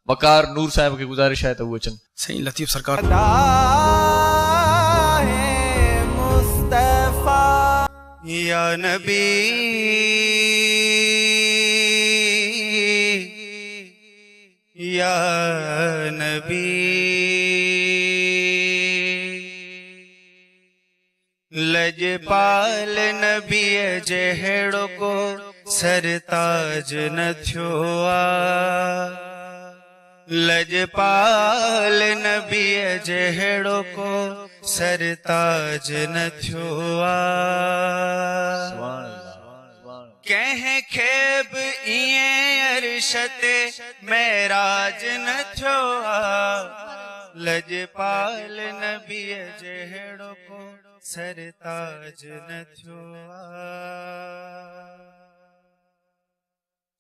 वकार नूर साहिब खे गुज़ारिश आहे त उहे अचनि। साईं लतीफ़ सरकार या नबी या नबी लजपाल नबी जहिड़ो को सरताज न थियो आ। लजपाल नबी जहिड़ो को सरताज न थियो आ। कंहिं खे बि ईअं अर्श ते महराज न थियो आ। लजपाल नबी जहिड़ो को सरताज न थियो आ।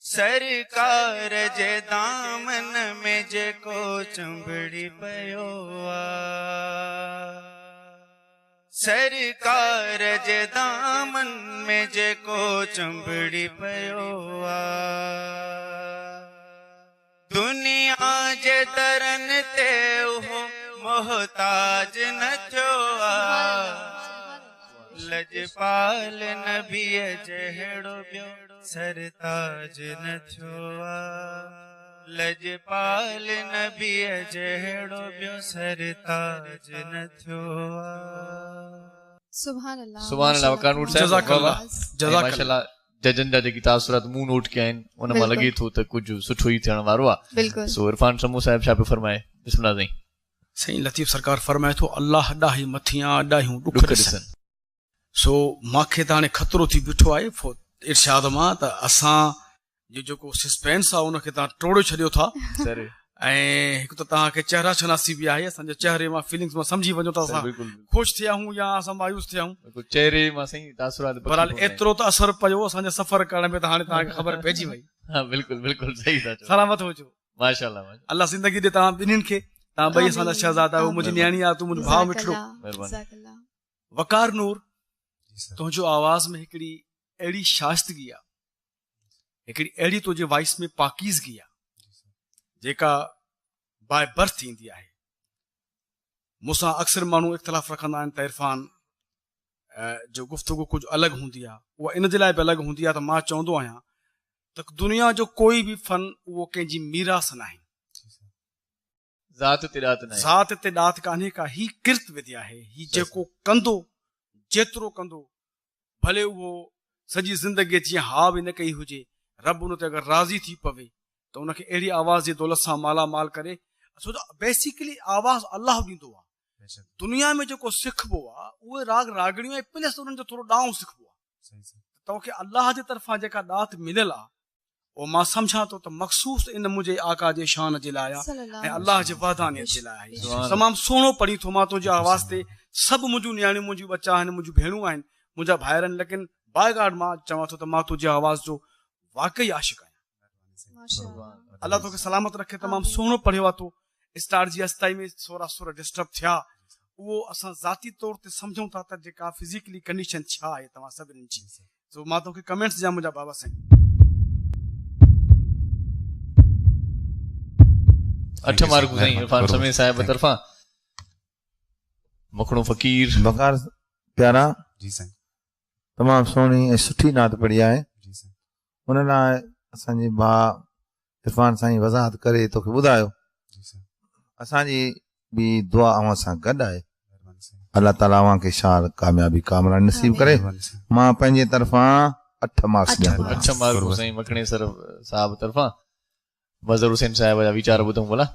सरकार जे दामन में जेको चंबड़ी पयो आ। सरकार जे दामन में जेको चंबड़ी पयो आ। दुनिया जे दरन ते उहो मोहताज न थियो आ। लजपाल नबी जहिड़ो ॿियो सरताज न थियो आ। लजपाल नबी जहिड़ो ॿियो सरताज न थियो आ। सुभान अल्लाह सुभान अल्लाह। वकार नूर साहिब जज़ाकल्लाह। जजन जा जेकी तासुरात मूं नोट कया आहिनि उन मां लॻे थो त कुझु सुठो ई थियण वारो आहे। सो इरफान समू साहिब छा पियो फरमाए? बिस्मिल्लाह साईं। साईं लतीफ़ सरकार फरमाए थो अल्लाह ॾाही मथियां ॾाहियूं ॾुख ॾिसनि। सो मूंखे त हाणे ख़तरो थी बीठो आहे इरशाद मां त असां जो जेको सस्पेंस आहे उनखे तव्हां टोड़े छॾियो था। ऐं हिकु त तव्हांखे चेहरा शनासी बि आहे, असांजे चेहरे मां फीलिंग्स मां सम्झी वञो त असां ख़ुशि थिया आहियूं या असां मायूस थिया आहियूं। चेहरे मां साईं तासुरात बहरहाल एतिरो त असर पियो असांजे सफ़र करण में त हाणे तव्हांखे ख़बर पइजी वई। हाँ बिल्कुलु बिल्कुलु सही था चओ। सलामत हुजो। माशाअल्लाह। अल्लाह ज़िंदगी ॾे तव्हां ॿिन्हिनि खे। तव्हां ॿई असांजा शहज़ादा आहियो, मुंहिंजी न्याणी आहे, तूं मुंहिंजो भाउ मिठड़ो। वकार नूर तुंहिंजो आवाज़ में हिकिड़ी अहिड़ी शाइस्तगी आहे, हिकिड़ी अहिड़ी तुंहिंजे वॉइस में पाकीज़गी आहे जेका बाय बर्थ ईंदी आहे। मूंसां अक्सर माण्हू इख़्तिलाफ़ रखंदा आहिनि त इरफान जो गुफ़्तगू कुझु अलॻि हूंदी आहे। उहा इन जे लाइ बि अलॻि हूंदी आहे त मां चवंदो आहियां त दुनिया जो कोई बि फ़न उहो कंहिंजी मीरास न आहे। ज़ात ते ॾात न आहे। ज़ात ते ॾात कान्हे का। ही किर्त विद्या आहे। ही जेको कंदो जेतिरो कंदो भले उहो सॼी ज़िंदगी जीअं हा बि न कई हुजे, रब उन ते अगरि राज़ी थी पवे त उनखे अहिड़ी आवाज़ जी दौलत सां मालामाल करे। छो जो बेसिकली आवाज़ अल्लाह ॾींदो आहे। दुनिया में जेको सिखबो आहे उहे राग रागड़ियूं ऐं प्लस उन्हनि जो थोरो ॾांहुं सिखबो आहे। तव्हांखे अल्लाह जे तरफ़ां जेका ॾात मिलियल आहे उहो मां सम्झां थो त मख़सूस इन मुंहिंजे आका जे शान जे लाइ ऐं अल्लाह जे वाधानियत जे लाइ आहे। तमामु सुहिणो पढ़ी थो मां तुंहिंजे आवाज़ ते। सभु मुंहिंजूं नियाणियूं, मुंहिंजूं बच्चा आहिनि, मुंहिंजूं भेणूं आहिनि, मुंहिंजा भाइर आहिनि, लेकिन बाय गॉड मां चवां थो त मां तुंहिंजे आवाज़ जो वाकई आशिक़ आहियां। अल्लाह तोखे सलामत रखे। तमामु सुहिणो पढ़ियो आहे तूं। स्टार जी अस्ताई में थोरा सुर डिस्टर्ब थिया, उहो असां ज़ाती तौर ते सम्झूं था त जेका फिज़िकली कंडीशन छा आहे तव्हां सभिनी जी। सो मां तोखे कमेंट्स ॾियां मुंहिंजा बाबा साईं। 8 मार्कूं साईं इरफान समी साहिब तरफ़ां। मखणो फ़कीर वकार प्यारा जी साईं तमामु सुहिणी ऐं सुठी नात पढ़ी आहे। उन लाइ असांजे भाउ इरफान साईं वज़ाहत करे तोखे ॿुधायो। असांजी बि दुआ अव्हां सां गॾु आहे। अल्लाह ताला अव्हां खे शार कामयाबी कामरानी नसीब करे। मां पंहिंजे तरफ़ां 8 मार्क्स ॾियां। 8 मार्कूं साईं मखणे सर साहब तरफ़ां। मज़हर हुसैन साहिब जा वीचार ॿुधूं भला।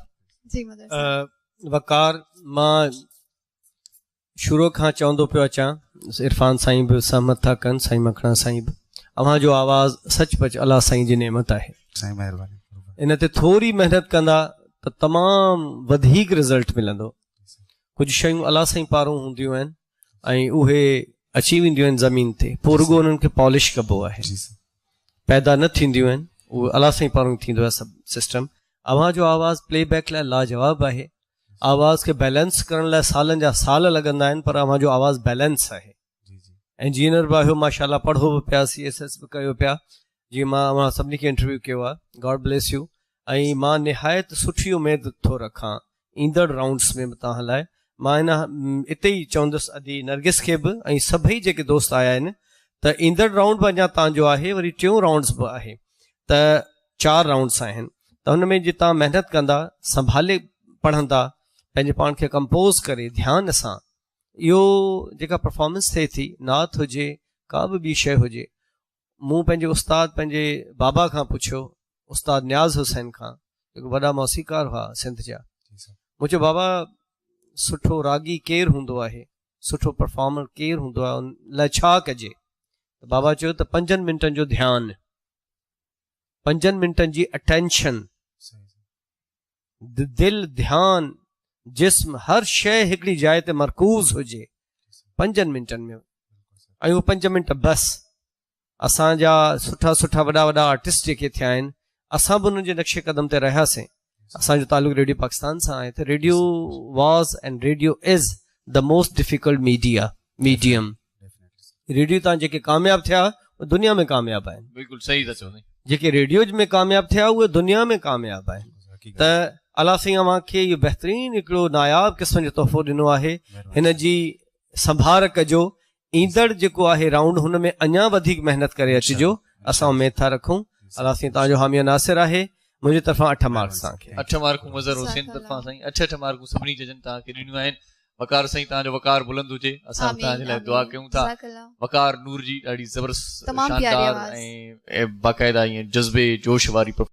वकार मां शुरू खां चवंदो पियो अचां, इरफान साईं बि सहमत था कनि, साईं मखणा साईं बि। अव्हां जो आवाज़ सचपच अल्लाह साईं जी नेमत आहे। इन ते थोरी महिनत कंदा त तमामु वधीक रिज़ल्ट मिलंदो। कुझु शयूं अल्लाह साईं पारां हूंदियूं आहिनि ऐं उहे अची वेंदियूं आहिनि ज़मीन ते, पोइ रुॻो उन्हनि खे पॉलिश कबो आहे, पैदा न थींदियूं आहिनि। उहो अल्लाह साईं पारां थींदो आहे सभु सिस्टम। अव्हां जो आवाज़ प्लेबैक लाइ लाजवाब आहे। आवाज़ खे बैलेंस करण लाइ सालनि जा साल लॻंदा आहिनि, पर अव्हां जो आवाज़ बैलेंस आहे। इंजीनियर बि आहियो माशाल्लाह, पढ़ो बि पिया, CSS बि कयो पिया, जीअं मां अव्हां सभिनी खे इंटरव्यू कयो आहे। God bless U. ऐं मां निहायत सुठी उमेद थो रखां ईंदड़ राउंड्स में बि तव्हां लाइ। मां हिन हिते ई चवंदुसि अदी नरगिस खे बि ऐं सभई जेके दोस्त आया आहिनि त ईंदड़ राउंड बि अञा तव्हांजो आहे, वरी टियों राउंड्स बि आहे, त 4 राउंड्स आहिनि। त हुन में जे तव्हां महिनत कंदा, संभाले पढ़ंदा, पंहिंजे पाण खे कंपोज़ करे ध्यान सां, इहो जेका परफॉर्मेंस थिए थी, नात हुजे का बि ॿी शइ हुजे, मूं पंहिंजे उस्ताद पंहिंजे बाबा खां पुछियो, उस्ताद न्याज़ हुसैन खां, जेको वॾा मौसीकार हुआ सिंध जा, मूं चयो बाबा सुठो रागी केरु हूंदो आहे, सुठो परफॉर्मर केरु हूंदो आहे, उन लाइ छा कजे? त बाबा चयो त 5 मिंटनि जो ध्यानु, 5 मिंटनि जी अटेंशन, दिल, ध्यान, जिस्म, हर शइ हिकिड़ी जाइ ते मरकूज़ हुजे 5 मिंटनि में, ऐं उहे 5 मिंट बसि। असांजा सुठा सुठा वॾा वॾा आर्टिस्ट जेके थिया आहिनि, असां बि उन्हनि जे नक्शे क़दम ते रहियासीं। असांजो तालुक़ु रेडियो पाकिस्तान सां आहे, त radio was and radio is the most difficult medium. Radio तां जेके कामयाबु थिया उहे दुनिया में कामयाबु आहिनि। बिल्कुलु सही था चओ। जेके रेडियो में कामयाबु थिया उहे दुनिया में कामयाबु आहिनि। त अलाह साईं अव्हांखे इहो बहितरीनु हिकिड़ो नायाब क़िस्म जो तोहफ़ो ॾिनो आहे, हिन जी संभाल कजो। ईंदड़ जेको आहे राउंड, हुन में अञा वधीक महिनत करे अचिजो, असां उमेद था रखूं। अलाह साईं तव्हांजो हामी नासिर आहे। मुंहिंजी तरफ़ां 8 मार्क्स तव्हांखे। 8 मार्कूं मज़र हुसैन तरफ़ां साईं, 8 मार्कूं सभिनी जजनि तव्हांखे ॾिनियूं आहिनि। वकार साईं तव्हांजो वकार बुलंद हुजे, असां तव्हांजे लाइ दुआ कयूं था। वकार नूर जी ॾाढी ज़बरदस्त, शानदार ऐं बाक़ाइदा ईअं जज़्बे जोश वारी